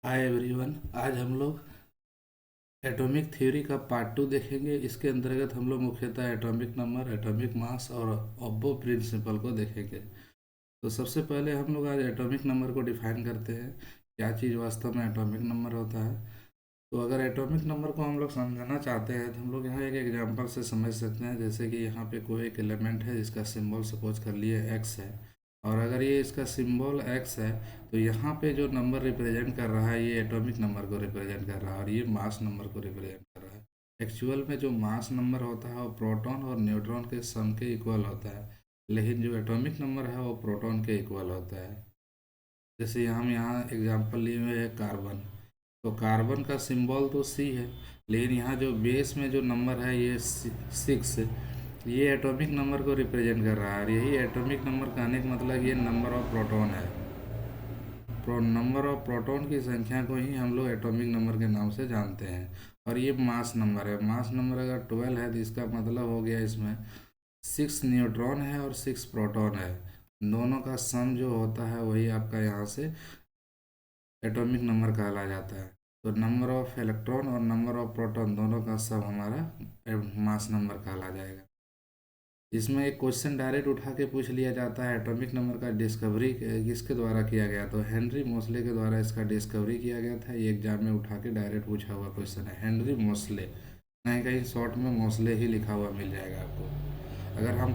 Hi everyone. आज हम लोग एटॉमिक थ्योरी का पार्ट 2 देखेंगे। इसके अंतर्गत हम लोग मुख्यतः एटॉमिक नंबर, एटॉमिक मास और अब्बो प्रिंसिपल को देखेंगे। तो सबसे पहले हम लोग आज एटॉमिक नंबर को डिफाइन करते हैं, क्या चीज़ वास्तव में एटॉमिक नंबर होता है। तो अगर एटॉमिक नंबर को हम लोग समझना चाहते हैं तो हम लोग यहाँ एक एग्जांपल से समझ सकते हैं। जैसे कि यहाँ पे कोई एक एलिमेंट है जिसका सिंबल सपोज कर लिए एक्स है, और अगर ये इसका सिंबल एक्स है तो यहाँ पे जो नंबर रिप्रेजेंट कर रहा है ये एटॉमिक नंबर को रिप्रेजेंट कर रहा है और ये मास नंबर को रिप्रेजेंट कर रहा है। एक्चुअल में जो मास नंबर होता है वो प्रोटॉन और न्यूट्रॉन के सम के इक्वल होता है, लेकिन जो एटॉमिक नंबर है वो प्रोटॉन के इक्वल होता है। जैसे हम यहाँ एग्जांपल लिए हुए है कार्बन। तो कार्बन का सिंबल तो सी है, लेकिन यहाँ जो बेस में जो नंबर है ये 6, ये एटॉमिक नंबर को रिप्रेजेंट कर रहा है। और यही एटॉमिक नंबर कहने का मतलब ये नंबर ऑफ प्रोटॉन है। नंबर ऑफ प्रोटॉन की संख्या को ही हम लोग एटॉमिक नंबर के नाम से जानते हैं। और ये मास नंबर है। मास नंबर अगर 12 है तो इसका मतलब हो गया इसमें 6 न्यूट्रॉन है और 6 प्रोटॉन है। दोनों का सम जो होता है वही आपका यहाँ से एटॉमिक नंबर कहला जाता है। तो नंबर ऑफ इलेक्ट्रॉन और नंबर ऑफ प्रोटॉन दोनों का सब हमारा मास नंबर कहला जाएगा। इसमें एक क्वेश्चन डायरेक्ट उठा के पूछ लिया जाता है, एटॉमिक नंबर का डिस्कवरी किसके द्वारा किया गया। तो हेनरी मोसले के द्वारा इसका डिस्कवरी किया गया था। ये एग्जाम में उठा के डायरेक्ट पूछा हुआ क्वेश्चन है, हेनरी मोसले। नहीं, कहीं शॉर्ट में मोसले ही लिखा हुआ मिल जाएगा आपको। अगर हम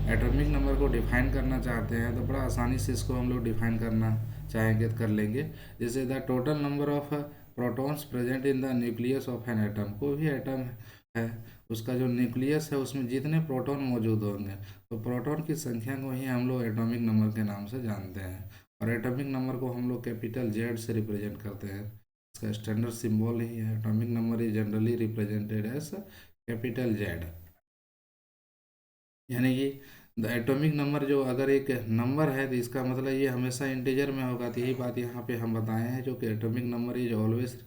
एटॉमिक नंबर को डिफाइन करना चाहते हैं तो बड़ा आसानी से इसको हम लोग डिफाइन करना चाहेंगे तो कर लेंगे। जैसे the total number of protons present in the nucleus of an atom. कोई भी एटम है, उसका जो न्यूक्लियस है उसमें जितने प्रोटॉन मौजूद होंगे तो प्रोटॉन की संख्या को ही हम लोग एटॉमिक नंबर के नाम से जानते हैं। और एटॉमिक नंबर को हम लोग कैपिटल जेड से रिप्रेजेंट करते हैं। इसका स्टैंडर्ड सिंबल ही है। Atomic number is generally represented as capital Z. यानी कि द एटॉमिक नंबर जो अगर एक नंबर है तो इसका मतलब ये हमेशा इंटीजर में होगा। तो यही बात यहाँ पे हम बताए हैं, जो कि atomic number is always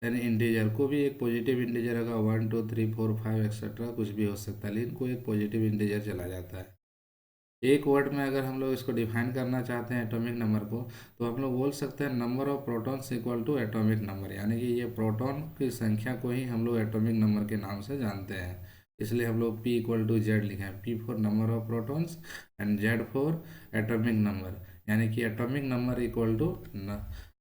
an integer. को भी एक पॉजिटिव इंटीजर होगा, 1 2 3 4 5 एक्सेट्रा कुछ भी हो सकता है, लेकिन कोई एक पॉजिटिव इंटीजर चला जाता है। एक वर्ड में अगर हम लोग इसको डिफाइन करना चाहते हैं एटॉमिक नंबर को, तो हम लोग बोल सकते हैं number of protons equal to atomic number. यानी कि ये प्रोटॉन की संख्या को ही हम लोग एटॉमिक नंबर के नाम से जानते हैं। इसलिए हम लोग P इक्वल टू जेड लिखे हैं, P for number of protons and Z for atomic number. यानी कि atomic number equal to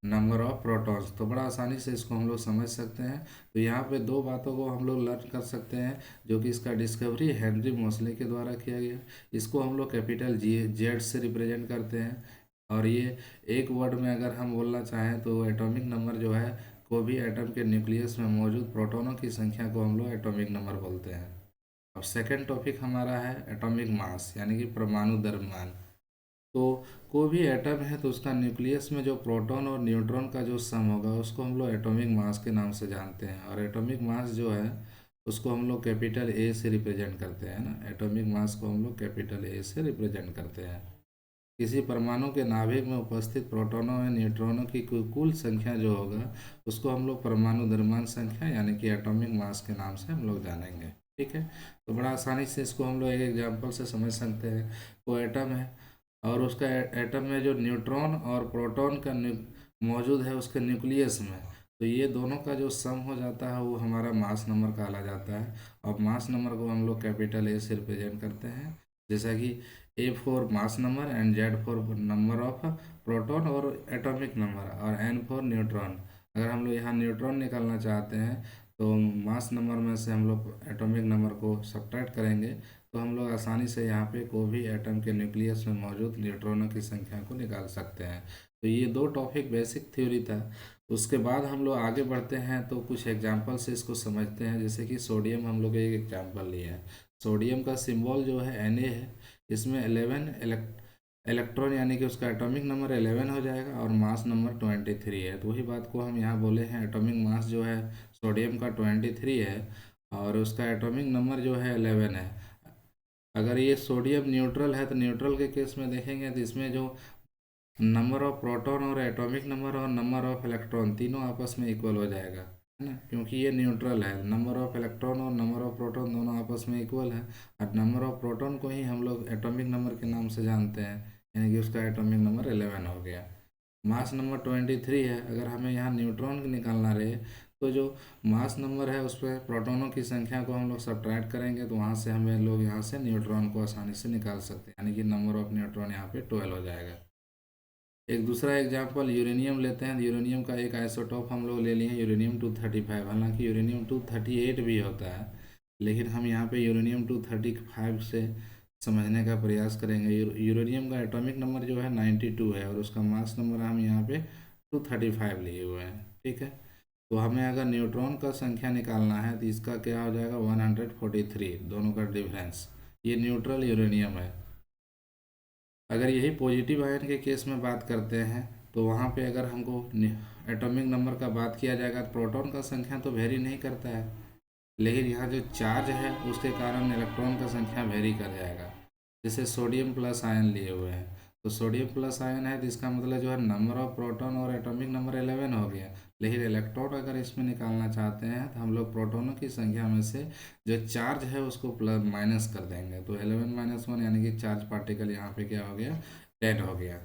number of protons. तो बड़ा आसानी से इसको हम लोग समझ सकते हैं। तो यहाँ पे दो बातों को हम लोग लर्न कर सकते हैं, जो कि इसका डिस्कवरी हेनरी मोसले के द्वारा किया गया। इसको हम लोग कैपिटल जी जेड से रिप्रेजेंट करते हैं। और ये एक वर्ड में अगर हम बोलना चाहें तो एटॉमिक नंबर जो है, कोई भी एटम के न्यूक्लियस में मौजूद प्रोटॉनों की संख्या को हम लोग एटॉमिक नंबर बोलते हैं। अब सेकंड टॉपिक हमारा है एटॉमिक मास, यानी कि परमाणु द्रव्यमान। तो कोई भी एटम है तो उसका न्यूक्लियस में जो प्रोटॉन और न्यूट्रॉन का जो सम होगा उसको हम लोग एटॉमिक मास के नाम से जानते हैं। और एटॉमिक मास जो है उसको हम लोग कैपिटल ए से रिप्रेजेंट करते हैं ना। एटॉमिक मास को हम लोग कैपिटल ए से रिप्रेजेंट करते हैं। किसी परमाणु के नाभिक में उपस्थित प्रोटॉनों और न्यूट्रॉनों की कुल संख्या जो होगा उसको हम लोग परमाणु द्रव्यमान संख्या यानी कि एटॉमिक मास के नाम से हम लोग जानेंगे। ठीक है। तो बड़ा आसानी से इसको हम लोग एक एग्जांपल से समझ सकते हैं। वो एटम है और उसका एटम में जो न्यूट्रॉन और प्रोटॉन का मौजूद है उसके न्यूक्लियस में, तो ये दोनों का जो सम हो जाता है वो हमारा मास नंबर कहा जाता है। और मास नंबर को हम लोग कैपिटल ए से रिप्रेजेंट करते हैं। जैसा कि A for mass number and Z for number of proton और एटॉमिक नंबर और एन फॉर न्यूट्रॉन। अगर हम लोग यहाँ न्यूट्रॉन निकालना चाहते हैं तो मास नंबर में से हम लोग एटॉमिक नंबर को सब्ट्रैक्ट करेंगे, तो हम लोग आसानी से यहाँ पे कोई भी एटम के न्यूक्लियस में मौजूद न्यूट्रॉनों की संख्या को निकाल सकते हैं। तो ये दो टॉपिक बेसिक थ्योरी था। उसके बाद हम लोग आगे बढ़ते हैं तो कुछ एग्जांपल से इसको समझते हैं। जैसे कि सोडियम हम लोग एक एग्जांपल लिए हैं। सोडियम का सिंबल जो है Na है। इसमें 11 इलेक्ट्रॉन यानी कि उसका एटॉमिक नंबर 11 हो जाएगा और मास नंबर 23 है। तो वही बात को हम यहाँ बोले हैं, एटॉमिक मास जो है सोडियम का 23 है और उसका एटॉमिक नंबर जो है 11 है। अगर ये सोडियम न्यूट्रल है तो न्यूट्रल के केस में देखेंगे तो इसमें जो नंबर ऑफ प्रोटॉन और एटॉमिक नंबर और नंबर ऑफ इलेक्ट्रॉन तीनों आपस में इक्वल हो जाएगा, है ना, क्योंकि ये न्यूट्रल है। नंबर ऑफ इलेक्ट्रॉन और नंबर ऑफ प्रोटॉन दोनों आपस में इक्वल है। और नंबर ऑफ प्रोटॉन को ही हम लोग एटॉमिक नंबर के नाम से जानते हैं, यानी कि उसका एटॉमिक नंबर 11 हो गया। मास नंबर 23 है। अगर हमें यहाँ न्यूट्रॉन निकालना रहे तो जो मास नंबर है उस पर प्रोटॉनों की संख्या को हम लोग सब्ट्रैक्ट करेंगे, तो वहाँ से हमें लोग यहाँ से न्यूट्रॉन को आसानी से निकाल सकते हैं, यानी कि नंबर ऑफ न्यूट्रॉन यहाँ पे 12 हो जाएगा। एक दूसरा एग्जांपल यूरेनियम लेते हैं। यूरेनियम का एक आइसोटॉप हम लोग ले लिए हैं, यूरेनियम 235। हालांकि यूरेनियम 238 भी होता है, लेकिन हम यहाँ पे यूरेनियम 235 से समझने का प्रयास करेंगे। यूरेनियम का एटॉमिक नंबर जो है 92 है और उसका मास नंबर हम यहाँ पे 235 लिए हुए हैं। ठीक है, तो हमें अगर न्यूट्रॉन का संख्या निकालना है तो इसका क्या हो जाएगा, 143, दोनों का डिफरेंस। ये न्यूट्रल यूरेनियम है। अगर यही पॉजिटिव आयन के केस में बात करते हैं तो वहाँ पे अगर हमको एटॉमिक नंबर का बात किया जाएगा तो प्रोटॉन का संख्या तो वेरी नहीं करता है, लेकिन यहाँ जो चार्ज है उसके कारण इलेक्ट्रॉन का संख्या वेरी कर जाएगा। जैसे सोडियम प्लस आयन लिए हुए हैं, तो सोडियम प्लस आयन है तो इसका मतलब जो है नंबर ऑफ प्रोटॉन और एटॉमिक नंबर 11 हो गया। लेकिन इलेक्ट्रॉन अगर इसमें निकालना चाहते हैं तो हम लोग प्रोटॉनों की संख्या में से जो चार्ज है उसको प्लस माइनस कर देंगे, तो 11 - 1 यानी कि चार्ज पार्टिकल यहाँ पे क्या हो गया, 10 हो गया।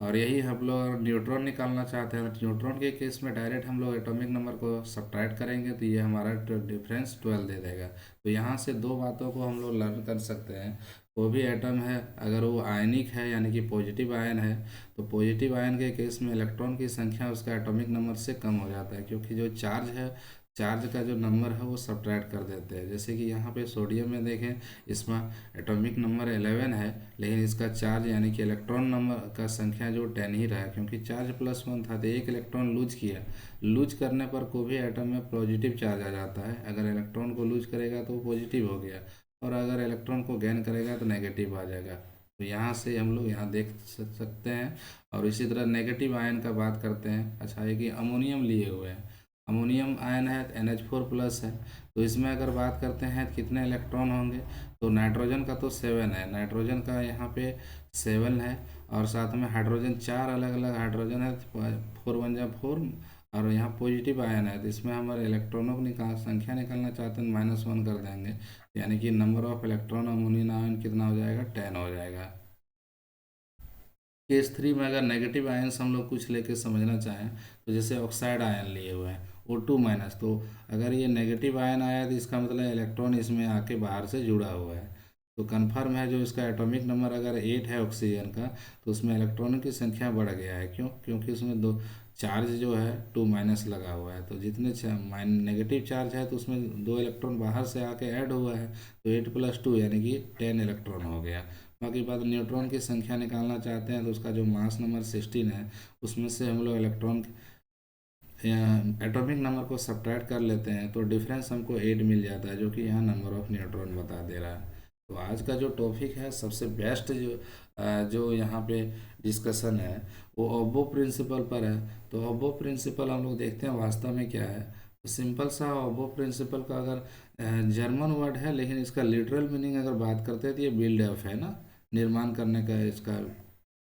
और यही हम लोग न्यूट्रॉन निकालना चाहते हैं, तो न्यूट्रॉन के केस में डायरेक्ट हम लोग एटॉमिक नंबर को सब्ट्रैक्ट करेंगे तो ये हमारा डिफरेंस 12 दे देगा। तो यहाँ से दो बातों को हम लोग लर्न कर सकते हैं। वो भी एटम है, अगर वो आयनिक है यानी कि पॉजिटिव आयन है, तो पॉजिटिव आयन के केस में इलेक्ट्रॉन की संख्या उसका एटॉमिक नंबर से कम हो जाता है, क्योंकि जो चार्ज है, चार्ज का जो नंबर है वो सब्ट्रैक्ट कर देते हैं। जैसे कि यहाँ पे सोडियम में देखें, इसमें एटॉमिक नंबर 11 है, लेकिन इसका चार्ज यानी कि इलेक्ट्रॉन नंबर का संख्या जो 10 ही रहा, क्योंकि चार्ज +1 था तो एक इलेक्ट्रॉन लूज किया। लूज करने पर कोई भी एटम में पॉजिटिव चार्ज आ जाता है। अगर इलेक्ट्रॉन को लूज करेगा तो वो पॉजिटिव हो गया, और अगर इलेक्ट्रॉन को गेन करेगा तो नेगेटिव आ जाएगा। तो यहाँ से हम लोग यहाँ देख सकते हैं। और इसी तरह नेगेटिव आयन का बात करते हैं। अच्छा है कि अमोनियम लिए हुए हैं, अमोनियम आयन है NH4+ है, तो इसमें अगर बात करते हैं तो कितने इलेक्ट्रॉन होंगे, तो नाइट्रोजन का तो 7 है, नाइट्रोजन का यहाँ पे 7 है, और साथ में हाइड्रोजन 4 अलग अलग हाइड्रोजन है, 4 × 1 = 4। और यहाँ पॉजिटिव आयन है तो इसमें हमारे इलेक्ट्रॉनों की संख्या निकालना चाहते हैं, -1 कर देंगे, यानी कि number of electron ammonium ion कितना हो जाएगा, 10 हो जाएगा। केस 3 में अगर नेगेटिव आयन्स हम लोग कुछ लेके समझना चाहें, तो जैसे ऑक्साइड आयन लिए हुए हैं O2-, तो अगर ये नेगेटिव आयन आया तो इसका मतलब इलेक्ट्रॉन इसमें आके बाहर से जुड़ा हुआ है। तो कन्फर्म है जो इसका एटॉमिक नंबर अगर 8 है ऑक्सीजन का, तो उसमें इलेक्ट्रॉनों की संख्या बढ़ गया है। क्यों? क्योंकि उसमें दो चार्ज जो है 2- लगा हुआ है, तो जितने नेगेटिव चार्ज है तो उसमें 2 इलेक्ट्रॉन बाहर से आके ऐड हुआ है, तो 8 + 2 यानी कि 10 इलेक्ट्रॉन हो गया। बाकी बात, न्यूट्रॉन की संख्या निकालना चाहते हैं तो उसका जो मास नंबर 16 है, उसमें से हम लोग इलेक्ट्रॉन एटॉमिक नंबर को सब्ट्रैक्ट कर लेते हैं तो डिफरेंस हमको 8 मिल जाता है, जो कि यहाँ नंबर ऑफ न्यूट्रॉन बता दे रहा है। तो आज का जो टॉपिक है सबसे बेस्ट जो यहाँ पे डिस्कशन है वो ओब्बो प्रिंसिपल पर है। तो ओब्बो प्रिंसिपल हम लोग देखते हैं वास्तव में क्या है। तो सिंपल सा ओब्बो प्रिंसिपल का अगर जर्मन वर्ड है, लेकिन इसका लिटरल मीनिंग अगर बात करते हैं तो ये बिल्ड अप है ना, निर्माण करने का इसका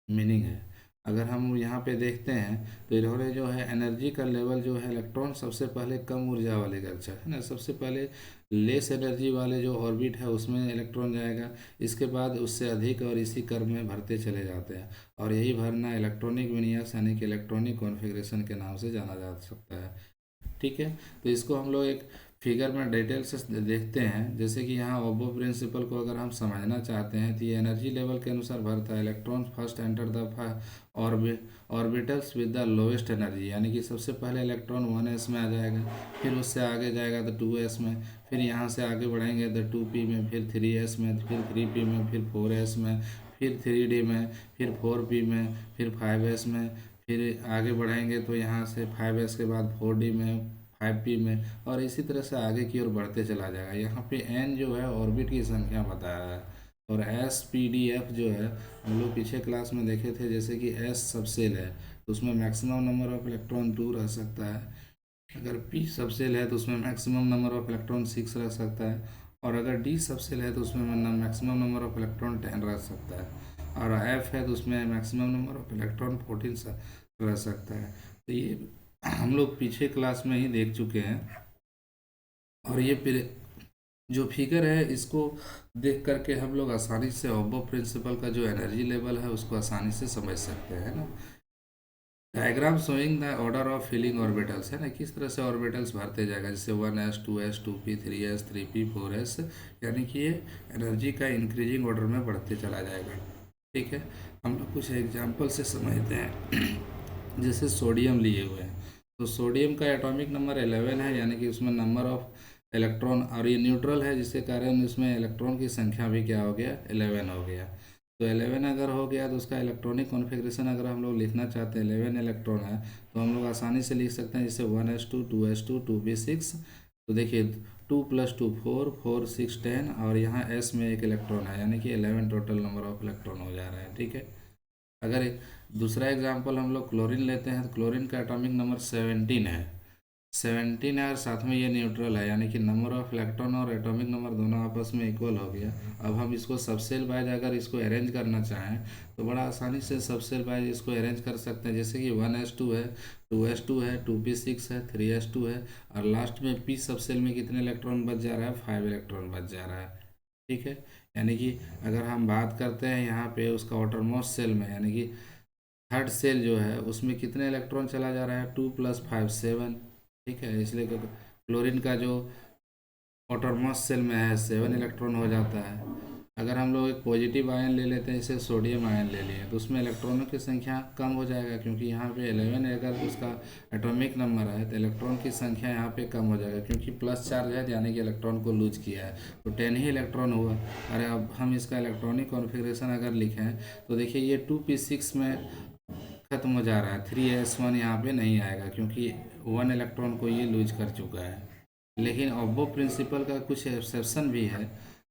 मीनिंग है। अगर हम यहाँ पे देखते हैं तो इन्होंने जो है एनर्जी का लेवल जो है, इलेक्ट्रॉन सबसे पहले कम ऊर्जा वाले कक्षा है ना, सबसे पहले लेस एनर्जी वाले जो ऑर्बिट है उसमें इलेक्ट्रॉन जाएगा। इसके बाद उससे अधिक और इसी क्रम में भरते चले जाते हैं, और यही भरना इलेक्ट्रॉनिक विन्यास यानी कि इलेक्ट्रॉनिक कॉन्फ़िगरेशन के नाम से जाना जा सकता है। ठीक है, तो इसको हम लोग एक फिगर में डिटेल से देखते हैं। जैसे कि यहाँ ओब्बो प्रिंसिपल को अगर हम समझना चाहते हैं तो ये एनर्जी लेवल के अनुसार भरता है। Electron first enter the orbitals with the lowest energy, यानी कि सबसे पहले इलेक्ट्रॉन 1s में आ जाएगा, फिर उससे आगे जाएगा तो 2s में, फिर यहाँ से आगे बढ़ेंगे तो 2p में, फिर 3s में, फिर 3p में, फिर 4s में, फिर 3d में, फिर 4p में, फिर 5s में, फिर आगे बढ़ेंगे तो यहाँ से 5s के बाद 4d में, 5p में, और इसी तरह से आगे की ओर बढ़ते चला जाएगा। यहाँ पे n जो है ऑर्बिट की संख्या बता रहा है, और S, P, D, F जो है हम लोग पीछे क्लास में देखे थे। जैसे कि S सबसेल है तो उसमें मैक्सिमम नंबर ऑफ इलेक्ट्रॉन 2 रह सकता है, अगर P सबसेल है तो उसमें मैक्सिमम नंबर ऑफ इलेक्ट्रॉन 6 रह सकता है, और अगर D सबसेल है तो उसमें मैक्सिमम नंबर ऑफ इलेक्ट्रॉन 10 रह सकता है, और F है तो उसमें मैक्सिमम नंबर ऑफ इलेक्ट्रॉन 14 रह सकता है। तो ये हम लोग पीछे क्लास में ही देख चुके हैं। और ये फिर जो फिगर है इसको देख करके हम लोग आसानी से ओब्बो प्रिंसिपल का जो एनर्जी लेवल है उसको आसानी से समझ सकते हैं ना। Diagram showing the order of filling orbitals, है ना, किस तरह से ऑर्बिटल्स भरते जाएगा, जैसे 1s 2s 2p 3s 3p 4s, यानी कि ये एनर्जी का इंक्रीजिंग ऑर्डर में बढ़ते चला जाएगा। ठीक है, हम लोग कुछ एग्जाम्पल से समझते हैं। जैसे सोडियम लिए हुए हैं, तो सोडियम का एटॉमिक नंबर 11 है, यानी कि उसमें नंबर ऑफ इलेक्ट्रॉन, और ये न्यूट्रल है जिसके कारण इसमें इलेक्ट्रॉन की संख्या भी क्या हो गया, 11 हो गया। तो 11 अगर हो गया तो उसका इलेक्ट्रॉनिक कॉन्फ़िगरेशन अगर हम लोग लिखना चाहते हैं, 11 इलेक्ट्रॉन है, तो हम लोग आसानी से लिख सकते हैं, जैसे 1s2 2s2 2p6। तो देखिए 2 + 2 4 4 6 10, और यहाँ s में एक इलेक्ट्रॉन है, यानी कि 11 टोटल नंबर ऑफ इलेक्ट्रॉन हो जा रहा है। ठीक है, अगर दूसरा एग्जाम्पल हम लोग क्लोरीन लेते हैं, तो क्लोरीन का एटॉमिक नंबर 17 है। 17 है और साथ में ये न्यूट्रल है, यानी कि नंबर ऑफ इलेक्ट्रॉन और एटॉमिक नंबर दोनों आपस में इक्वल हो गया। अब हम इसको सबसेल वाइज अगर इसको अरेंज करना चाहें, तो बड़ा आसानी से सबसेल वाइज इसको अरेंज कर सकते हैं। जैसे कि 1s2 है, 2s2 है, 2p6 है, 3s2 है, और लास्ट में p सबसेल में कितने इलेक्ट्रॉन बच जा रहा है, 5 इलेक्ट्रॉन बच जा रहा है। ठीक है, यानी कि अगर हम बात करते हैं यहाँ पे उसका आउटरमोस्ट सेल में, यानी कि थर्ड सेल जो है उसमें कितने इलेक्ट्रॉन चला जा रहा है, 2 + 5 7। ठीक है, इसलिए क्लोरीन का जो आउटरमोस्ट सेल में है 7 इलेक्ट्रॉन हो जाता है। अगर हम लोग एक पॉजिटिव आयन ले लेते हैं, जैसे सोडियम आयन ले लिए, तो उसमें इलेक्ट्रॉनों की संख्या कम हो जाएगा, क्योंकि यहाँ पे 11 अगर उसका एटॉमिक नंबर है तो इलेक्ट्रॉन की संख्या यहाँ पे कम हो जाएगा, क्योंकि प्लस चार्ज है, यानी कि इलेक्ट्रॉन को लूज किया है, तो 10 ही इलेक्ट्रॉन हुआ। अरे अब हम इसका इलेक्ट्रॉनिक कॉन्फ़िगरेशन अगर लिखें, तो देखिए ये 2p6 में खत्म हो जा रहा है, 3s1 यहाँ पे नहीं आएगा, क्योंकि 1 इलेक्ट्रॉन को ये लूज कर चुका है। लेकिन अबो प्रिंसिपल का कुछ एक्सेप्शन भी है,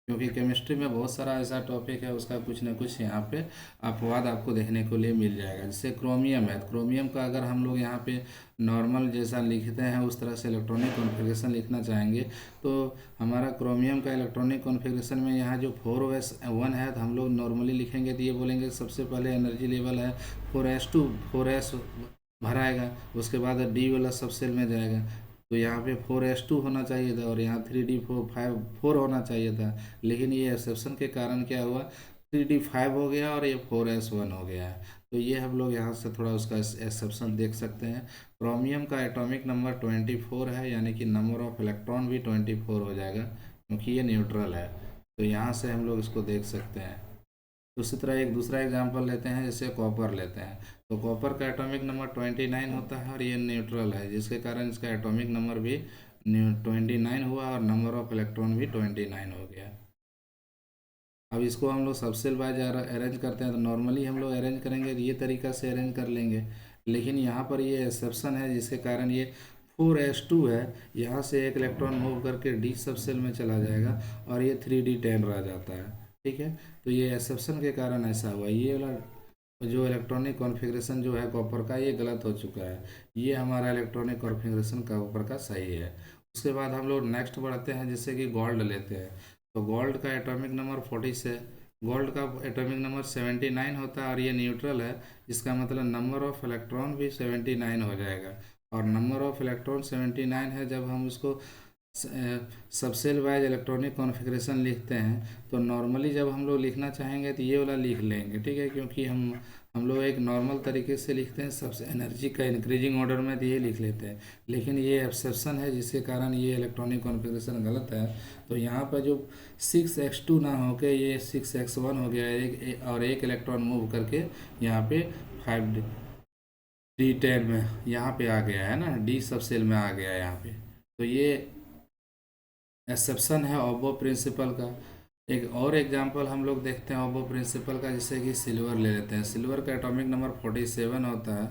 क्योंकि केमिस्ट्री में बहुत सारा ऐसा टॉपिक है, उसका कुछ ना कुछ यहाँ पे अपवाद आपको देखने को लिए मिल जाएगा। जैसे क्रोमियम है, क्रोमियम का अगर हम लोग यहाँ पे नॉर्मल जैसा लिखते हैं उस तरह से इलेक्ट्रॉनिक कॉन्फ़िगरेशन लिखना चाहेंगे, तो हमारा क्रोमियम का इलेक्ट्रॉनिक कॉन्फ़िगरेशन में यहाँ जो 4s1 है, तो हम लोग नॉर्मली लिखेंगे तो ये बोलेंगे सबसे पहले एनर्जी लेवल है 4s2, 4s भराएगा, उसके बाद डी वाला सब सेल में जाएगा, तो यहाँ पे 4s2 होना चाहिए था, और यहाँ 3d4 होना चाहिए था। लेकिन ये एक्सेप्शन के कारण क्या हुआ, 3d5 हो गया और ये 4s1 हो गया है। तो ये हम लोग यहाँ से थोड़ा उसका एक्सेप्शन देख सकते हैं। क्रोमियम का एटॉमिक नंबर 24 है, यानी कि नंबर ऑफ इलेक्ट्रॉन भी 24 हो जाएगा, क्योंकि ये न्यूट्रल है। तो यहाँ से हम लोग इसको देख सकते हैं। उसी तरह एक दूसरा एग्जांपल लेते हैं, जैसे कॉपर लेते हैं, तो कॉपर का एटॉमिक नंबर 29 होता है, और ये न्यूट्रल है, जिसके कारण इसका एटॉमिक नंबर भी 29 हुआ, और नंबर ऑफ इलेक्ट्रॉन भी 29 हो गया। अब इसको हम लोग सबसेल वाइज अरेंज करते हैं, तो नॉर्मली हम लोग अरेंज करेंगे तो ये तरीका से अरेंज कर लेंगे, लेकिन यहाँ पर ये एक्सेप्शन है, जिसके कारण ये 4s2 है, यहाँ से एक इलेक्ट्रॉन मूव करके डी सबसेल में चला जाएगा, और ये 3d10 रह जाता है। ठीक है, तो ये एक्सेप्शन के कारण ऐसा हुआ। ये वाला जो इलेक्ट्रॉनिक कॉन्फ़िगरेशन जो है कॉपर का, ये गलत हो चुका है। ये हमारा इलेक्ट्रॉनिक कॉन्फ़िगरेशन कॉपर का सही है। उसके बाद हम लोग नेक्स्ट बढ़ते हैं, जैसे कि गोल्ड लेते हैं, तो गोल्ड का एटॉमिक नंबर 40 से गोल्ड का एटॉमिक नंबर 79 होता है, और ये न्यूट्रल है, इसका मतलब नंबर ऑफ इलेक्ट्रॉन भी 79 हो जाएगा। और नंबर ऑफ इलेक्ट्रॉन 79 है, जब हम उसको सबसेल वाइज इलेक्ट्रॉनिक कॉन्फ़िगरेशन लिखते हैं, तो नॉर्मली जब हम लोग लिखना चाहेंगे तो ये वाला लिख लेंगे। ठीक है, क्योंकि हम लोग एक नॉर्मल तरीके से लिखते हैं, सबसे एनर्जी का इंक्रीजिंग ऑर्डर में तो ये लिख लेते हैं, लेकिन ये एक्सेप्शन है, जिसके कारण ये इलेक्ट्रॉनिक कॉन्फ़िगरेशन गलत है। तो यहाँ पर जो 6x2 ना हो के ये 6x1 हो गया, और एक इलेक्ट्रॉन मूव करके यहाँ पे 5d10 में यहाँ पे आ गया है ना, डी सबसेल में आ गया है यहाँ पे। तो ये एक्सेप्शन है ऑबो प्रिंसिपल का। एक और एग्जांपल हम लोग देखते हैं ऑबो प्रिंसिपल का, जैसे कि सिल्वर ले लेते हैं। सिल्वर का एटॉमिक नंबर 47 होता है,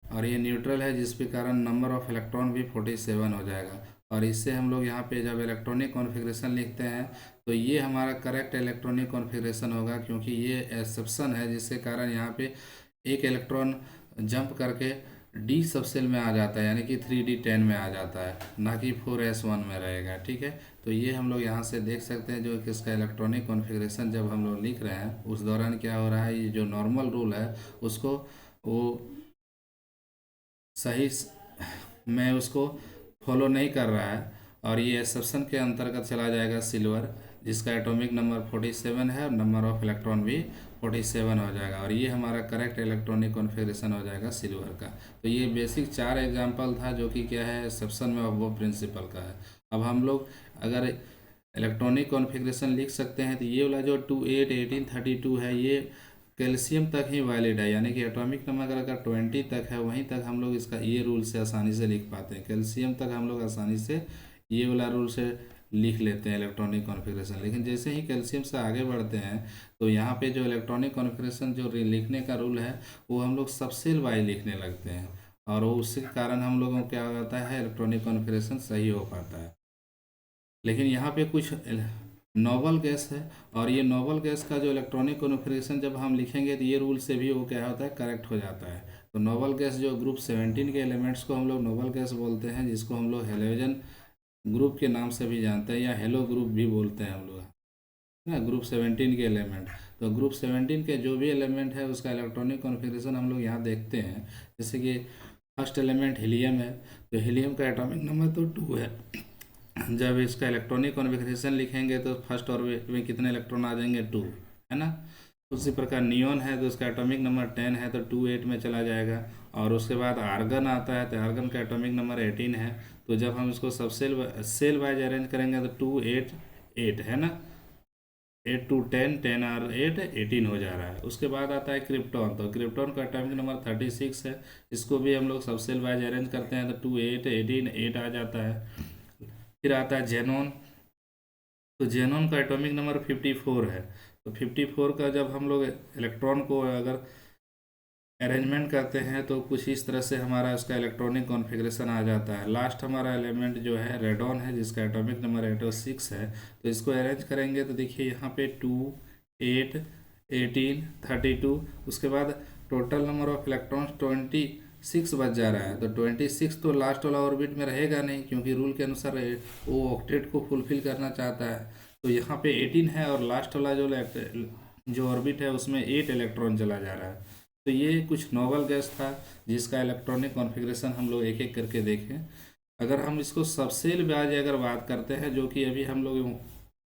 और ये न्यूट्रल है, जिसके कारण नंबर ऑफ इलेक्ट्रॉन भी 47 हो जाएगा। और इससे हम लोग यहाँ पे जब इलेक्ट्रॉनिक कॉन्फ़िगरेशन लिखते हैं, तो ये हमारा करेक्ट इलेक्ट्रॉनिक कॉन्फ़िगरेशन होगा, क्योंकि ये एक्सेप्शन है, जिसके कारण यहाँ पे एक इलेक्ट्रॉन जंप करके डी सबसेल में आ जाता है, यानी कि 3d10 में आ जाता है, ना कि 4s1 में रहेगा। ठीक है, तो ये हम लोग यहाँ से देख सकते हैं, जो कि इसका इलेक्ट्रॉनिक कॉन्फ़िगरेशन जब हम लोग लिख रहे हैं उस दौरान क्या हो रहा है, ये जो नॉर्मल रूल है उसको वो सही में उसको फॉलो नहीं कर रहा है, और ये एक्सेप्शन के अंतर्गत चला जाएगा सिल्वर, जिसका एटॉमिक नंबर 47 है और नंबर ऑफ इलेक्ट्रॉन भी 47 हो जाएगा, और ये हमारा करेक्ट इलेक्ट्रॉनिक कॉन्फ़िगरेशन हो जाएगा सिल्वर का। तो ये बेसिक 4 एग्जांपल था जो कि क्या है, एक्सेप्शन में वो प्रिंसिपल का है। अब हम लोग अगर इलेक्ट्रॉनिक कॉन्फ़िगरेशन लिख सकते हैं तो ये वाला जो 28 18 32 है ये कैल्शियम तक ही वैलिड है, यानी कि एटॉमिक नंबर अगर 20 तक है वहीं तक हम लोग इसका ये रूल से आसानी से लिख पाते हैं। कैल्शियम तक हम लोग आसानी से ये वाला रूल से लिख लेते हैं इलेक्ट्रॉनिक कॉन्फ़िगरेशन। लेकिन जैसे ही कैल्शियम से आगे बढ़ते हैं तो यहाँ पे जो इलेक्ट्रॉनिक कॉन्फ़िगरेशन जो लिखने का रूल है वो हम लोग सबसेल वाई लिखने लगते हैं, और वो उसके कारण हम लोगों को क्या होता है, इलेक्ट्रॉनिक कॉन्फ़िगरेशन सही हो पाता है। लेकिन यहाँ पे कुछ नोबल गैस है, और ये नोबल गैस का जो इलेक्ट्रॉनिक कॉन्फ़िगरेशन जब हम लिखेंगे तो ये रूल से भी वो क्या होता है, करेक्ट हो जाता है। तो नोबल गैस जो ग्रुप 17 के एलिमेंट्स को हम लोग नोबल गैस बोलते हैं, जिसको हम लोग हेलोजन ग्रुप के नाम से भी जानते हैं, या हेलो ग्रुप भी बोलते हैं हम लोग, ना, ग्रुप 17 के एलिमेंट। तो ग्रुप 17 के जो भी एलिमेंट है उसका इलेक्ट्रॉनिक कॉन्फ़िगरेशन हम लोग यहाँ देखते हैं। जैसे कि फर्स्ट एलिमेंट हीलियम है, तो हीलियम का एटॉमिक नंबर तो 2 है। जब इसका इलेक्ट्रॉनिक कॉन्फ़िगरेशन लिखेंगे तो फर्स्ट ऑर्बिट में कितने इलेक्ट्रॉन आ जाएंगे, 2, है ना। उसी प्रकार नियोन है तो उसका एटॉमिक नंबर 10 है तो 2 8 में चला जाएगा। और उसके बाद आर्गन आता है तो आर्गन का एटॉमिक नंबर 18 है। तो जब हम इसको सब सेल वाइज अरेंज करेंगे तो 2 8 8 है ना, 8 टू 10 10 और 8 18 हो जा रहा है। उसके बाद आता है क्रिप्टॉन, तो क्रिप्टॉन का एटॉमिक नंबर 36 है। इसको भी हम लोग सब सेल वाइज अरेंज करते हैं तो 2 8 18 8 आ जाता है। फिर आता है जेनॉन, तो जेनॉन का एटॉमिक नंबर 54 है। तो 54 का जब हम लोग इलेक्ट्रॉन को अगर अरेंजमेंट करते हैं तो कुछ इस तरह से हमारा उसका इलेक्ट्रॉनिक कॉन्फ़िगरेशन आ जाता है। लास्ट हमारा एलिमेंट जो है रेडॉन है, जिसका एटॉमिक नंबर 806 है। तो इसको अरेंज करेंगे तो देखिए यहाँ पे 2 8 18 32, उसके बाद टोटल नंबर ऑफ इलेक्ट्रॉन्स 26 बच जा रहा है। तो 26 तो लास्ट वाला ऑर्बिट में रहेगा नहीं, क्योंकि रूल के अनुसार वो ऑक्टेट को फुलफिल करना चाहता है। तो यहाँ पे 18 है, और लास्ट वाला जो ऑर्बिट है उसमें 8 इलेक्ट्रॉन चला जा रहा है। तो ये कुछ नोबल गैस था जिसका इलेक्ट्रॉनिक कॉन्फ़िगरेशन हम लोग एक एक करके देखें। अगर हम इसको सबसेल ब्याज अगर बात करते हैं, जो कि अभी हम लोग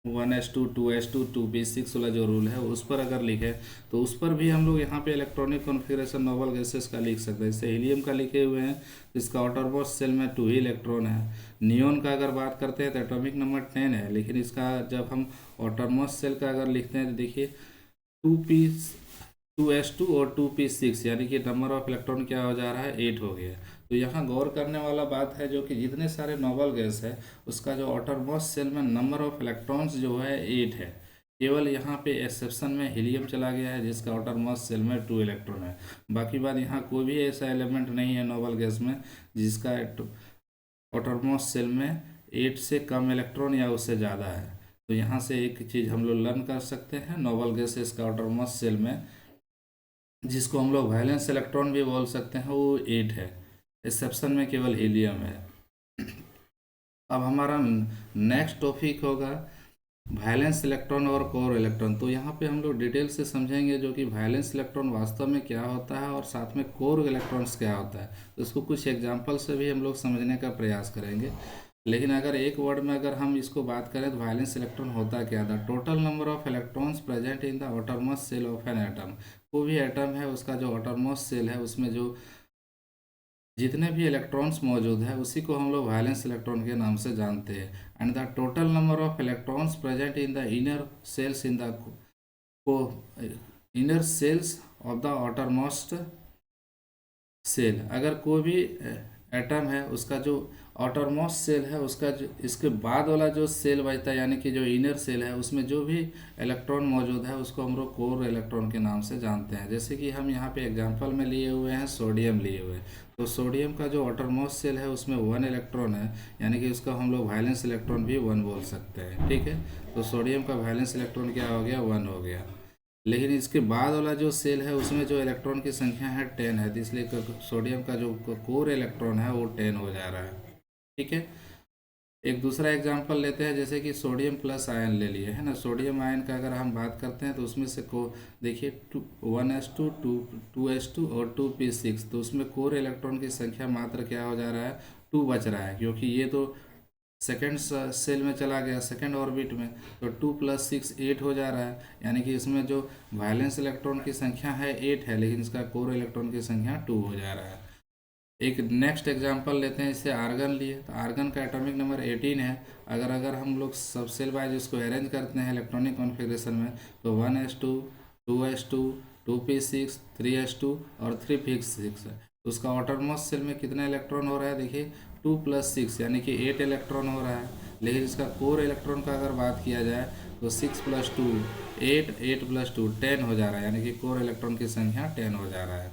1s2 2s2 2p6 वाला जो रूल है उस पर अगर लिखे तो उस पर भी हम लोग यहाँ पे इलेक्ट्रॉनिक कॉन्फ़िगरेशन नोबल गैसेस का लिख सकते हैं। जैसे हीलियम का लिखे हुए हैं तो इसका आउटरमोस्ट सेल में 2 ही इलेक्ट्रॉन है। नियोन का अगर बात करते हैं तो एटॉमिक नंबर 10 है, लेकिन इसका जब हम आउटरमोस्ट सेल का अगर लिखते हैं तो देखिए 2p 2s2 और 2p6, यानी कि नंबर ऑफ इलेक्ट्रॉन क्या हो जा रहा है, 8 हो गया। तो यहाँ गौर करने वाला बात है जो कि जितने सारे नोबल गैस है उसका जो आउटरमोस्ट सेल में नंबर ऑफ इलेक्ट्रॉन्स जो है 8 है। केवल यहाँ पे एक्सेप्शन में हीलियम चला गया है जिसका आउटरमोस्ट सेल में 2 इलेक्ट्रॉन है। बाकी बात यहाँ कोई भी ऐसा एलिमेंट नहीं है नोबल गैस में जिसका आउटरमोस्ट सेल में 8 से कम इलेक्ट्रॉन या उससे ज़्यादा है। तो यहाँ से एक चीज़ हम लोग लर्न कर सकते हैं, नोबल गैसेस का आउटरमोस्ट सेल में, जिसको हम लोग वैलेंस इलेक्ट्रॉन भी बोल सकते हैं, वो 8 है। एक्सेप्शन में केवल हीलियम है। अब हमारा नेक्स्ट टॉपिक होगा वैलेंस इलेक्ट्रॉन और कोर इलेक्ट्रॉन। तो यहाँ पे हम लोग डिटेल से समझेंगे जो कि वैलेंस इलेक्ट्रॉन वास्तव में क्या होता है और साथ में कोर इलेक्ट्रॉन्स क्या होता है। तो इसको कुछ एग्जांपल से भी हम लोग समझने का प्रयास करेंगे। लेकिन अगर एक वर्ड में अगर हम इसको बात करें तो वैलेंस इलेक्ट्रॉन होता क्या था, total number of electrons present in the outermost shell of an atom. कोई भी एटम है उसका जो आउटरमोस्ट सेल है उसमें जो जितने भी इलेक्ट्रॉन्स मौजूद है उसी को हम लोग वैलेंस इलेक्ट्रॉन के नाम से जानते हैं। And the total number of electrons present in the inner shells in the co inner shells of the outermost shell. अगर कोई भी एटम है उसका जो आउटरमोस्ट सेल है उसका जो इसके बाद वाला जो सेल बचता है, यानी कि जो इनर सेल है उसमें जो भी इलेक्ट्रॉन मौजूद है उसको हम लोग कोर इलेक्ट्रॉन के नाम से जानते हैं। जैसे कि हम यहाँ पे एग्जांपल में लिए हुए हैं सोडियम लिए हुए हैं। तो सोडियम का जो आउटरमोस्ट सेल है उसमें 1 इलेक्ट्रॉन है, यानी कि उसका हम लोग वैलेंस इलेक्ट्रॉन भी 1 बोल सकते हैं। ठीक है, तो सोडियम का वैलेंस इलेक्ट्रॉन क्या हो गया, 1 हो गया। लेकिन इसके बाद वाला जो सेल है उसमें जो इलेक्ट्रॉन की संख्या है 10 है, तो इसलिए सोडियम का जो कोर इलेक्ट्रॉन है वो 10 हो जा रहा है। ठीक है, एक दूसरा एग्जांपल लेते हैं, जैसे कि सोडियम प्लस आयन ले लिए, है ना। सोडियम आयन का अगर हम बात करते हैं तो उसमें से को देखिए 1s2 2s2 और 2p6, तो उसमें कोर इलेक्ट्रॉन की संख्या मात्र क्या हो जा रहा है, 2 बच रहा है, क्योंकि ये तो सेकेंड सेल में चला गया, सेकेंड ऑर्बिट में, तो 2 + 6 8 हो जा रहा है। यानी कि इसमें जो वैलेंस इलेक्ट्रॉन की संख्या है 8 है, लेकिन इसका कोर इलेक्ट्रॉन की संख्या 2 हो जा रहा है। एक नेक्स्ट एग्जांपल लेते हैं, इससे आर्गन लिए, तो आर्गन का एटॉमिक नंबर 18 है। अगर अगर हम लोग सब सेल वाइज इसको अरेंज करते हैं इलेक्ट्रॉनिक कॉन्फ़िगरेशन में, तो 1s2, 2s2, 2p6, 3s2 और 3p6 है। तो उसका ऑटरमोस्ट सेल में कितना इलेक्ट्रॉन हो रहा है, देखिए 2 + 6 यानी कि 8 इलेक्ट्रॉन हो रहा है। लेकिन इसका कोर इलेक्ट्रॉन का अगर बात किया जाए तो 6 + 2 8, 8 + 2 10 हो जा रहा है, यानी कि कोर इलेक्ट्रॉन की संख्या 10 हो जा रहा है।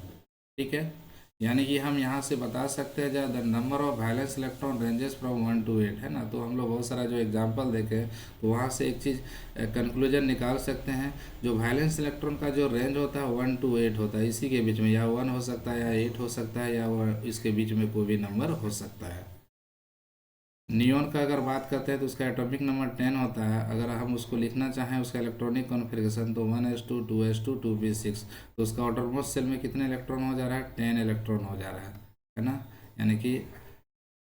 ठीक है, यानी कि हम यहाँ से बता सकते हैं जब the number of valence electron ranges from 1 to 8 है ना। तो हम लोग बहुत सारा जो एग्जांपल देखे तो वहाँ से एक चीज़ कंक्लूजन निकाल सकते हैं, जो वैलेंस इलेक्ट्रॉन का जो रेंज होता है 1 to 8 होता है, इसी के बीच में, या 1 हो सकता है, या 8 हो सकता है, या इसके बीच में कोई भी नंबर हो सकता है। नियॉन का अगर बात करते हैं तो उसका एटॉमिक नंबर 10 होता है। अगर हम उसको लिखना चाहें उसका इलेक्ट्रॉनिक कॉन्फ़िगरेशन, तो 1s2, 2s2, 2p6, तो उसका आउटरमोस्ट सेल में कितने इलेक्ट्रॉन हो जा रहा है, 10 इलेक्ट्रॉन हो जा रहा है ना। यानी कि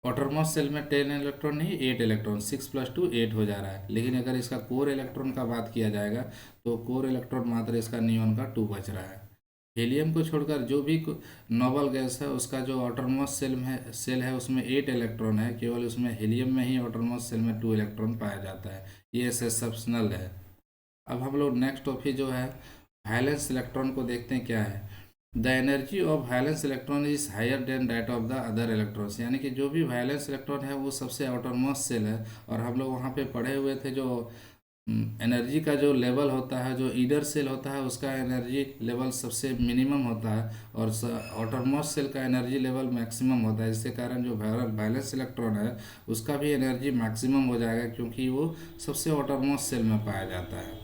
आउटरमोस्ट सेल में 10 इलेक्ट्रॉन नहीं, 8 इलेक्ट्रॉन, 6 + 2 8 हो जा रहा है। लेकिन अगर इसका कोर इलेक्ट्रॉन का बात किया जाएगा तो कोर इलेक्ट्रॉन मात्र इसका नियॉन का 2 बच रहा है। हीलियम को छोड़कर जो भी नोबल गैस है उसका जो आउटरमोस्ट सेल है उसमें 8 इलेक्ट्रॉन है, केवल उसमें हीलियम में ही आउटरमोस्ट सेल में 2 इलेक्ट्रॉन पाया जाता है। ये एक्सेप्शनल है। अब हम लोग नेक्स्ट टॉपिक जो है वैलेंस इलेक्ट्रॉन को देखते हैं क्या है। The energy of valence electron is higher than that of the other electrons, यानी कि जो भी वैलेंस इलेक्ट्रॉन है वो सबसे आउटरमोस्ट सेल है। और हम लोग वहाँ पे पढ़े हुए थे जो एनर्जी का जो लेवल होता है, जो ईडर सेल होता है उसका एनर्जी लेवल सबसे मिनिमम होता है, और आउटरमोस्ट सेल का एनर्जी लेवल मैक्सिमम होता है। इसके कारण जो वैलेंस इलेक्ट्रॉन है उसका भी एनर्जी मैक्सिमम हो जाएगा, क्योंकि वो सबसे आउटरमोस्ट सेल में पाया जाता है।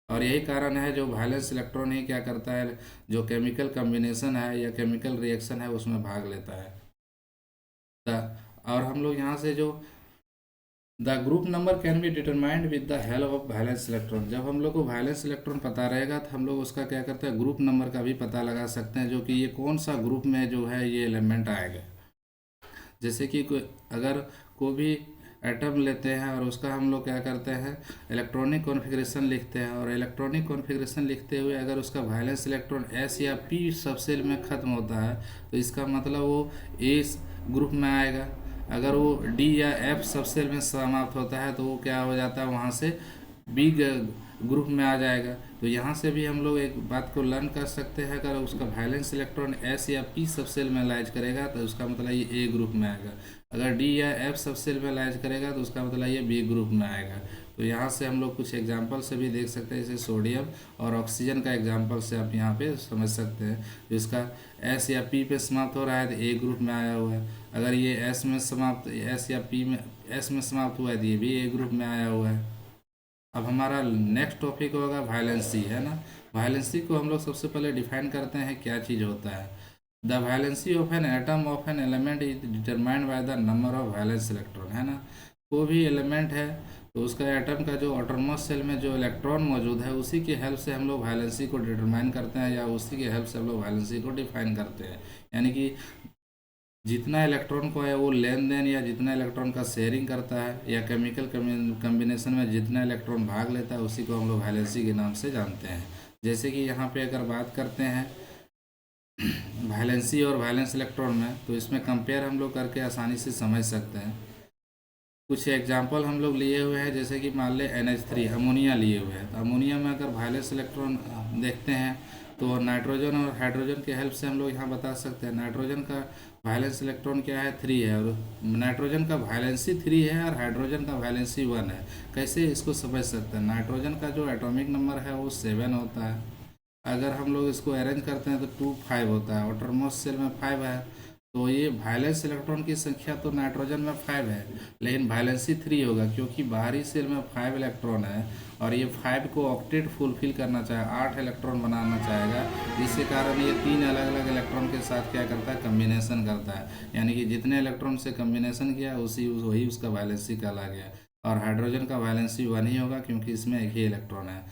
और यही कारण है जो वैलेंस इलेक्ट्रॉन ही क्या करता है, जो केमिकल कम्बिनेशन है या केमिकल रिएक्शन है उसमें भाग लेता है। और हम लोग यहाँ से जो the group number can be determined with the help of valence electron, जब हम लोग को वैलेंस इलेक्ट्रॉन पता रहेगा तो हम लोग उसका क्या करते हैं, ग्रुप नंबर का भी पता लगा सकते हैं, जो कि ये कौन सा ग्रुप में जो है ये एलिमेंट आएगा। जैसे कि अगर कोई भी एटम लेते हैं और उसका हम लोग क्या करते हैं, इलेक्ट्रॉनिक कॉन्फ़िगरेशन लिखते हैं, और इलेक्ट्रॉनिक कॉन्फ़िगरेशन लिखते हुए अगर उसका वैलेंस इलेक्ट्रॉन एस या पी सबसेल में ख़त्म होता है तो इसका मतलब वो ए ग्रुप में आएगा। अगर वो डी या एफ सबसेल में समाप्त होता है तो वो क्या हो जाता है, वहाँ से बी ग्रुप में आ जाएगा। तो यहाँ से भी हम लोग एक बात को लर्न कर सकते हैं, अगर उसका वैलेंस इलेक्ट्रॉन एस या पी सबसेल में लाइज करेगा तो उसका मतलब ये ए ग्रुप में आएगा। अगर डी या एफ सबसेल में लाइज करेगा तो उसका मतलब ये बी ग्रुप में आएगा। तो यहाँ से हम लोग कुछ एग्जांपल से भी देख सकते हैं, जैसे सोडियम और ऑक्सीजन का एग्जांपल से आप यहाँ पे समझ सकते हैं। तो इसका एस या पी पे समाप्त हो रहा है तो ए ग्रुप में आया हुआ है। अगर ये एस में समाप्त, एस या पी में, एस में समाप्त हुआ है तो ये भी ए ग्रुप में आया हुआ है। अब हमारा नेक्स्ट टॉपिक होगा वैलेंसी, है ना। वैलेंसी को हम लोग सबसे पहले डिफाइन करते हैं क्या चीज़ होता है। The valency of an atom of an element is determined by the number of valence electron, है ना। कोई भी एलिमेंट है तो उसका एटम का जो ऑटोनमस सेल में जो इलेक्ट्रॉन मौजूद है उसी की हेल्प से हम लोग वैलेंसी को डिटरमाइन करते हैं, या उसी की हेल्प से हम लोग वैलेंसी को डिफाइन करते हैं। यानी कि जितना इलेक्ट्रॉन को है वो लेन देन या जितना इलेक्ट्रॉन का शेयरिंग करता है या केमिकल कम्बिनेशन में जितना इलेक्ट्रॉन भाग लेता है उसी को हम लोग वैलेंसी के नाम से जानते हैं। जैसे कि यहाँ पे अगर बात करते हैं वैलेंसी और वैलेंस इलेक्ट्रॉन में, तो इसमें कंपेयर हम लोग करके आसानी से समझ सकते हैं। कुछ एग्जांपल हम लोग लिए हुए हैं, जैसे कि मान लें NH3 अमोनिया लिए हुए हैं, तो अमोनिया में अगर वैलेंस इलेक्ट्रॉन देखते हैं तो नाइट्रोजन और हाइड्रोजन के हेल्प से हम लोग यहाँ बता सकते हैं। नाइट्रोजन का वैलेंस इलेक्ट्रॉन क्या है, 3 है, और नाइट्रोजन का वैलेंसी 3 है और हाइड्रोजन का वैलेंसी 1 है। कैसे इसको समझ सकते हैं, नाइट्रोजन का जो एटॉमिक नंबर है वो 7 होता है। अगर हम लोग इसको अरेंज करते हैं तो 2 5 होता है, आउटरमोस्ट सेल में 5 है। तो ये वैलेंस इलेक्ट्रॉन की संख्या तो नाइट्रोजन में 5 है, लेकिन वैलेंसी 3 होगा, क्योंकि बाहरी सेल में 5 इलेक्ट्रॉन है और ये 5 को ऑक्टेट फुलफिल करना चाहे, 8 इलेक्ट्रॉन बनाना चाहेगा। जिसके कारण ये 3 अलग अलग इलेक्ट्रॉन के साथ क्या करता है, कम्बिनेशन करता है। यानी कि जितने इलेक्ट्रॉन से कम्बिनेशन किया वही उसका वैलेंसी कहला गया। और हाइड्रोजन का वैलेंसी 1 ही होगा, क्योंकि इसमें एक ही इलेक्ट्रॉन है।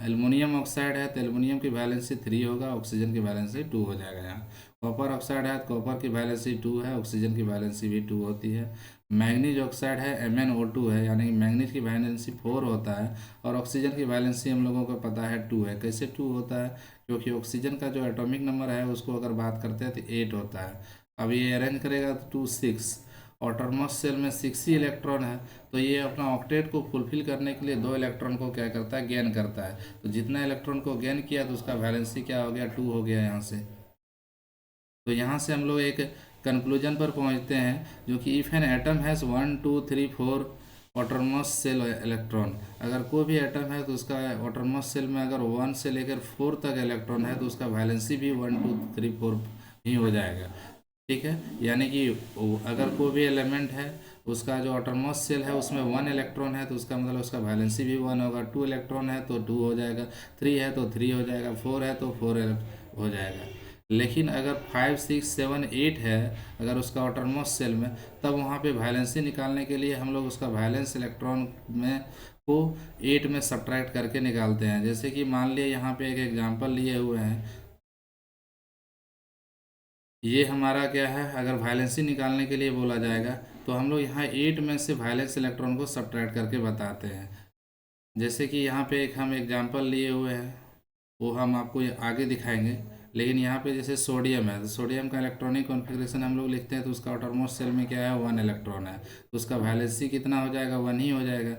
एल्युमिनियम ऑक्साइड है तो एल्युमिनियम की वैलेंसी 3 होगा, ऑक्सीजन की वैलेंसी 2 हो जाएगा यहाँ। कॉपर ऑक्साइड है तो कॉपर की वैलेंसी 2 है, ऑक्सीजन की वैलेंसी भी 2 होती है। मैग्नीज ऑक्साइड है MnO2 है, यानी कि मैग्नीज की वैलेंसी 4 होता है और ऑक्सीजन की वैलेंसी हम लोगों को पता है 2 है। कैसे 2 होता है? क्योंकि ऑक्सीजन का जो एटॉमिक नंबर है उसको अगर बात करते हैं तो 8 होता है। अब ये अरेंज करेगा तो 2 6, ऑटोनमस सेल में 6 ही इलेक्ट्रॉन है, तो ये अपना ऑक्टेट को फुलफिल करने के लिए 2 इलेक्ट्रॉन को क्या करता है, गेन करता है। तो जितना इलेक्ट्रॉन को गेन किया तो उसका वैलेंसी क्या हो गया, 2 हो गया यहाँ से। तो यहाँ से हम लोग एक कंक्लूजन पर पहुँचते हैं जो कि if an atom has 1 2 3 4 autonomous cell electron, अगर कोई भी एटम है तो उसका ऑटोनमस सेल में अगर 1 से लेकर 4 तक इलेक्ट्रॉन है तो उसका वैलेंसी भी 1 2 3 4 ही हो जाएगा। ठीक है, यानी कि अगर कोई भी एलिमेंट है उसका जो ऑटोनमस सेल है उसमें 1 इलेक्ट्रॉन है तो उसका मतलब उसका वैलेंसी भी 1 होगा। 2 इलेक्ट्रॉन है तो 2 हो जाएगा, 3 है तो 3 हो जाएगा, 4 है तो 4 हो जाएगा। लेकिन अगर 5 6 7 8 है अगर उसका ऑटोनमस सेल में, तब वहाँ पे वैलेंसी निकालने के लिए हम लोग उसका वैलेंस इलेक्ट्रॉन में को 8 में सब्ट्रैक्ट करके निकालते हैं। जैसे कि मान लिया यहाँ पे एक एग्जांपल लिए हुए हैं, ये हमारा क्या है, अगर वायलेंसी निकालने के लिए बोला जाएगा तो हम लोग यहाँ 8 में से वायलेंस इलेक्ट्रॉन को सब्ट्रैक्ट करके बताते हैं। जैसे कि यहाँ पे एक हम एग्जांपल लिए हुए हैं, वो हम आपको ये आगे दिखाएंगे। लेकिन यहाँ पे जैसे सोडियम है तो सोडियम का इलेक्ट्रॉनिक कॉन्फ़िगरेशन हम लोग लिखते हैं तो उसका आउटरमोस्ट सेल में क्या है, 1 इलेक्ट्रॉन है, तो उसका वैलेंसी कितना हो जाएगा, 1 ही हो जाएगा।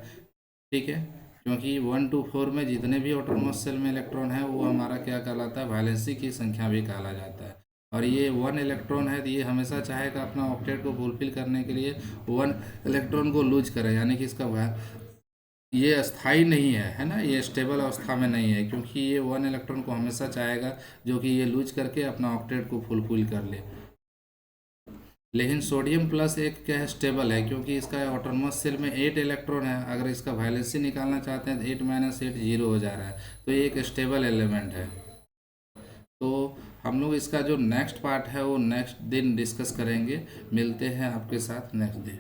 ठीक है, क्योंकि 1 2 4 में जितने भी ऑटोनमस सेल में इलेक्ट्रॉन है वो हमारा क्या कहलाता है, वैलेंसी की संख्या भी कहा जाता है। और ये 1 इलेक्ट्रॉन है तो ये हमेशा चाहेगा अपना ऑक्टेट को फुलफिल करने के लिए 1 इलेक्ट्रॉन को लूज करे, यानी कि इसका ये अस्थाई नहीं है ना, ये स्टेबल अवस्था में नहीं है, क्योंकि ये 1 इलेक्ट्रॉन को हमेशा चाहेगा जो कि ये लूज करके अपना ऑक्टेट को फुलफिल कर ले। लेकिन सोडियम प्लस एक क्या है, स्टेबल है, क्योंकि इसका ऑटोनमस सेल में 8 इलेक्ट्रॉन है। अगर इसका वैलेंसी निकालना चाहते हैं तो 8 माइनस 8 जीरो हो जा रहा है, तो ये एक स्टेबल एलिमेंट है। तो हम लोग इसका जो नेक्स्ट पार्ट है वो नेक्स्ट दिन डिस्कस करेंगे। मिलते हैं आपके साथ नेक्स्ट डे।